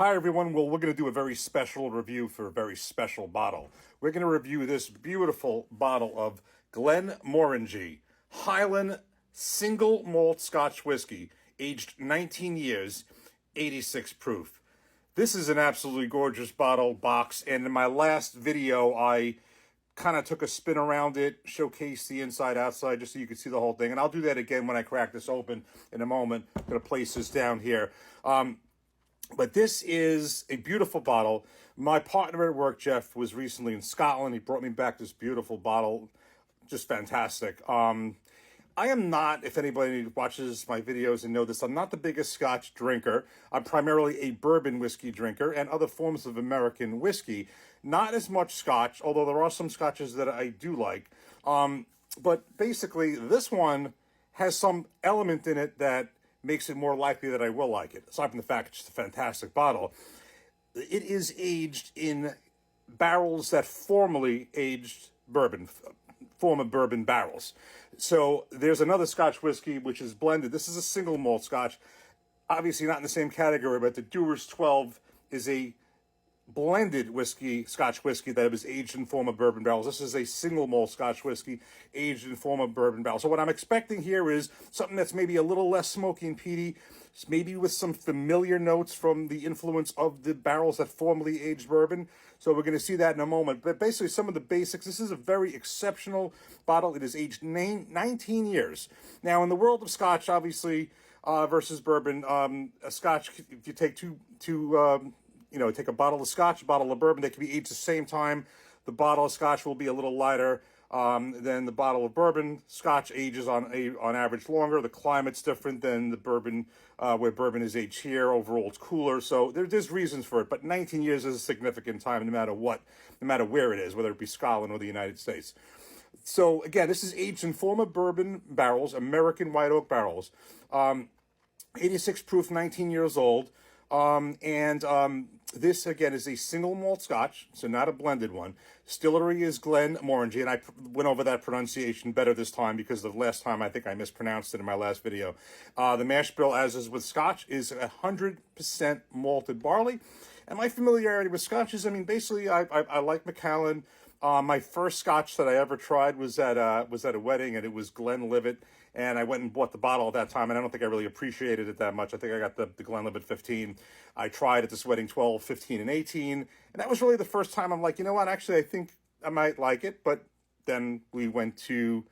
Hi, everyone. Well, we're going to do a very special review for a very special bottle. We're going to review this beautiful bottle of Glenmorangie Highland Single Malt Scotch Whiskey, aged 19 years, 86 proof. This is an absolutely gorgeous bottle box, and in my last video, I kind of took a spin around it, showcased the inside, outside, just so you could see the whole thing. And I'll do that again when I crack this open in a moment. I'm going to place this down here. But this is a beautiful bottle. My partner at work, Jeff, was recently in Scotland. He brought me back this beautiful bottle. Just fantastic. I am not, if anybody watches my videos and know this, I'm not the biggest Scotch drinker. I'm primarily a bourbon whiskey drinker and other forms of American whiskey. Not as much Scotch, although there are some Scotches that I do like. But basically, this one has some element in it that makes it more likely that I will like it. Aside from the fact it's just a fantastic bottle. It is aged in barrels that formerly aged bourbon, former bourbon barrels. So there's another Scotch whiskey which is blended. This is a single malt Scotch. Obviously not in the same category, but the Dewar's 12 is a blended whiskey, Scotch whiskey, that was aged in former bourbon barrels. This is a single malt Scotch whiskey aged in former bourbon barrels. So what I'm expecting here is something that's maybe a little less smoky and peaty, maybe with some familiar notes from the influence of the barrels that formerly aged bourbon. So we're going to see that in a moment. But basically, some of the basics. This is a very exceptional bottle. It is aged 19 years. Now, in the world of Scotch, obviously, versus bourbon, a Scotch, if you take take a bottle of Scotch, a bottle of bourbon, they can be aged at the same time. The bottle of Scotch will be a little lighter than the bottle of bourbon. Scotch ages on average longer. The climate's different than the bourbon, where bourbon is aged here. Overall, it's cooler. So there's reasons for it. But 19 years is a significant time, no matter where it is, whether it be Scotland or the United States. So again, this is aged in former bourbon barrels, American white oak barrels. 86 proof, 19 years old. This, again, is a single malt Scotch, so not a blended one. Distillery is Glenmorangie, and I went over that pronunciation better this time because the last time I think I mispronounced it in my last video. The mash bill, as is with Scotch, is 100% malted barley. And my familiarity with Scotch is, basically, I like Macallan. My first Scotch that I ever tried was at a wedding, and it was Glenlivet. And I went and bought the bottle at that time, and I don't think I really appreciated it that much. I think I got the Glenlivet 15. I tried at this wedding 12, 15, and 18. And that was really the first time I'm like, you know what, actually, I think I might like it. But then we went to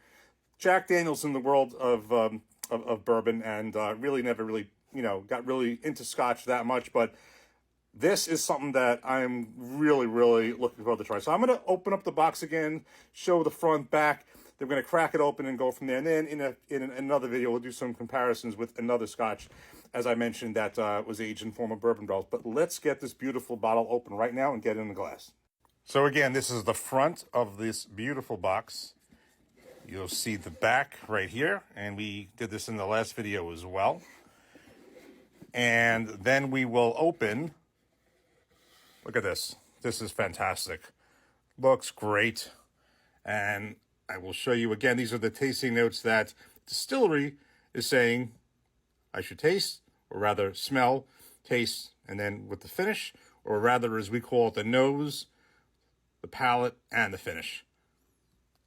Jack Daniel's in the world of bourbon, and really never really, got really into Scotch that much. But this is something that I'm really, really looking forward to try. So I'm going to open up the box again, show the front, back. They're going to crack it open and go from there. And then in another video, we'll do some comparisons with another Scotch, as I mentioned, that was aged in former bourbon barrels. But let's get this beautiful bottle open right now and get it in the glass. So again, this is the front of this beautiful box. You'll see the back right here. And we did this in the last video as well. And then we will open. Look at this. This is fantastic. Looks great. And I will show you again. These are the tasting notes that distillery is saying I should taste, or rather smell, taste, and then with the finish, or rather as we call it, the nose, the palate, and the finish.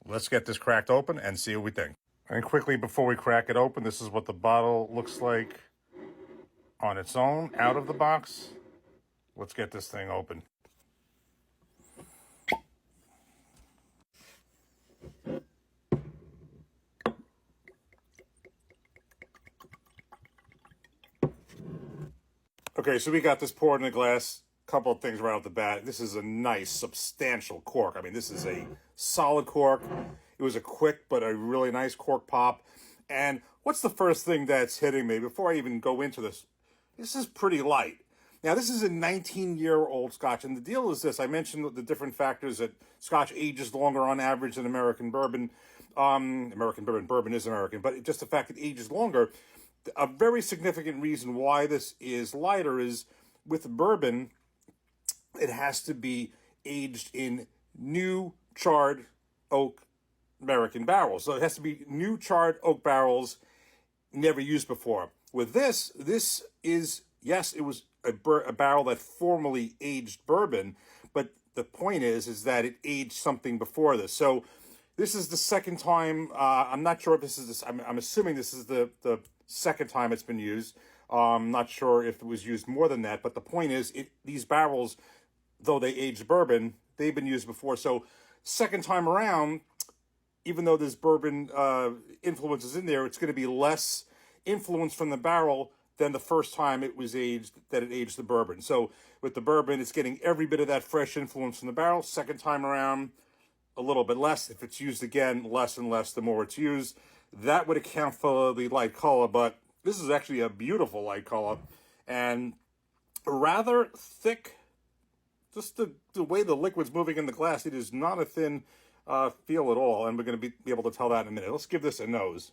Let's get this cracked open and see what we think. And quickly before we crack it open, this is what the bottle looks like on its own, out of the box. Let's get this thing open. Okay, so we got this poured in a glass. Couple of things right off the bat. This is a nice, substantial cork. This is a solid cork. It was a quick, but a really nice cork pop. And what's the first thing that's hitting me before I even go into this? This is pretty light. Now, this is a 19-year-old Scotch, and the deal is this. I mentioned the different factors that Scotch ages longer on average than American bourbon. Bourbon is American, but just the fact it ages longer. A very significant reason why this is lighter is with bourbon, it has to be aged in new charred oak American barrels. So it has to be new charred oak barrels, never used before. With this is, yes, it was a barrel that formerly aged bourbon, but the point is that it aged something before this. So this is the second time. I'm not sure if this is this. I'm assuming this is the second time it's been used. I'm not sure if it was used more than that, but the point is, these barrels, though they aged bourbon, they've been used before. So second time around, even though there's bourbon influences in there, it's going to be less influence from the barrel than the first time it was aged, that it aged the bourbon. So with the bourbon, it's getting every bit of that fresh influence from the barrel. Second time around, a little bit less. If it's used again, less and less the more it's used. That would account for the light color, but this is actually a beautiful light color and rather thick. Just the way the liquid's moving in the glass, it is not a thin feel at all, and we're going to be able to tell that in a minute. Let's give this a nose.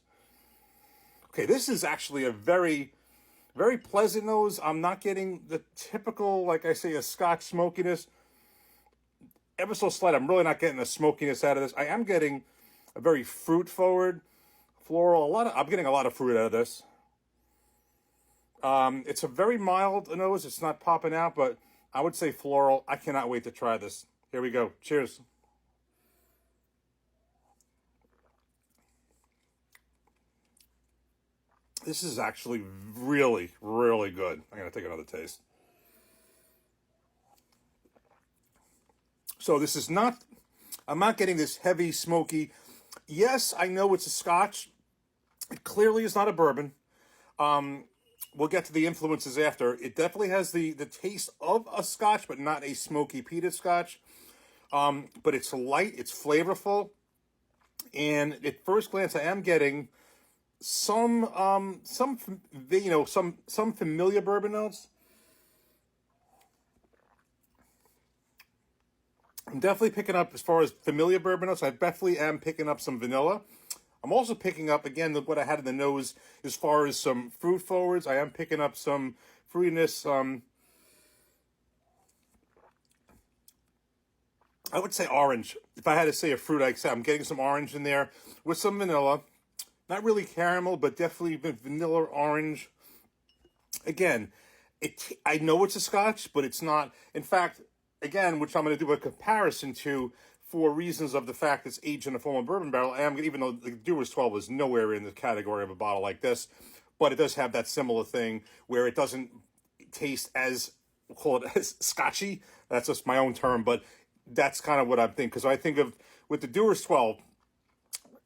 Okay, this is actually a very, very pleasant nose. I'm not getting the typical, like I say, a Scotch smokiness. Ever so slight. I'm really not getting the smokiness out of this. I am getting a very fruit-forward, floral. I'm getting a lot of fruit out of this. It's a very mild nose. It's not popping out, but I would say floral. I cannot wait to try this. Here we go. Cheers. This is actually really, really good. I'm going to take another taste. So this is not, I'm not getting this heavy, smoky. Yes, I know it's a Scotch. It clearly is not a bourbon. We'll get to the influences after. It definitely has the taste of a Scotch, but not a smoky peated Scotch. But it's light, it's flavorful. And at first glance, I am getting some familiar bourbon notes. I'm definitely picking up, as far as familiar bourbon notes, I definitely am picking up some vanilla. I'm also picking up, again, what I had in the nose as far as some fruit forwards. I am picking up some fruitiness. I would say orange. If I had to say a fruit, I'd say I'm getting some orange in there with some vanilla. Not really caramel, but definitely vanilla orange. Again, I know it's a Scotch, but it's not. In fact, again, which I'm going to do a comparison to for reasons of the fact it's aged in a form of bourbon barrel. Even though the Dewar's 12 is nowhere in the category of a bottle like this, but it does have that similar thing where it doesn't taste as, we'll call it, as Scotchy. That's just my own term, but that's kind of what I'm thinking. Because I think of, with the Dewar's 12,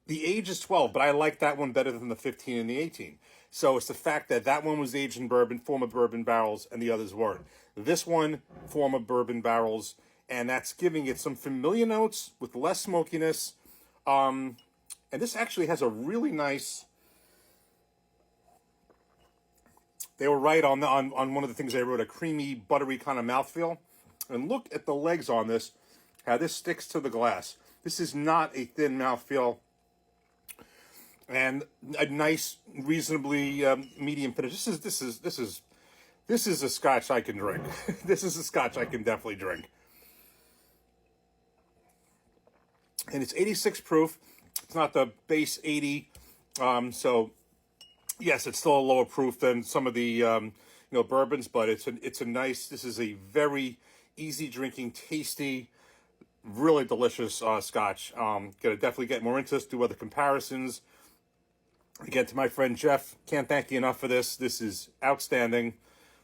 the age is 12, but I like that one better than the 15 and the 18. So it's the fact that that one was aged in bourbon, form of bourbon barrels, and the others weren't. This one, form of bourbon barrels, and that's giving it some familiar notes with less smokiness. And this actually has a really nice... They were right on one of the things they wrote, a creamy, buttery kind of mouthfeel. And look at the legs on this, how this sticks to the glass. This is not a thin mouthfeel. And a nice, reasonably medium finish. This is a Scotch I can drink. This is a Scotch I can definitely drink. And it's 86 proof. It's not the base 80. So yes, it's still a lower proof than some of the bourbons, but it's a nice. This is a very easy drinking, tasty, really delicious Scotch. Gonna definitely get more into this. Do other comparisons. Again, to my friend Jeff, can't thank you enough for this. This is outstanding.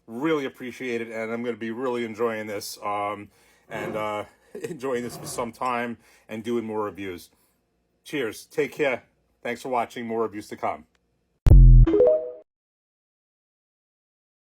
Really appreciate it, and I'm going to be really enjoying this enjoying this for some time and doing more reviews. Cheers. Take care. Thanks for watching. More reviews to come.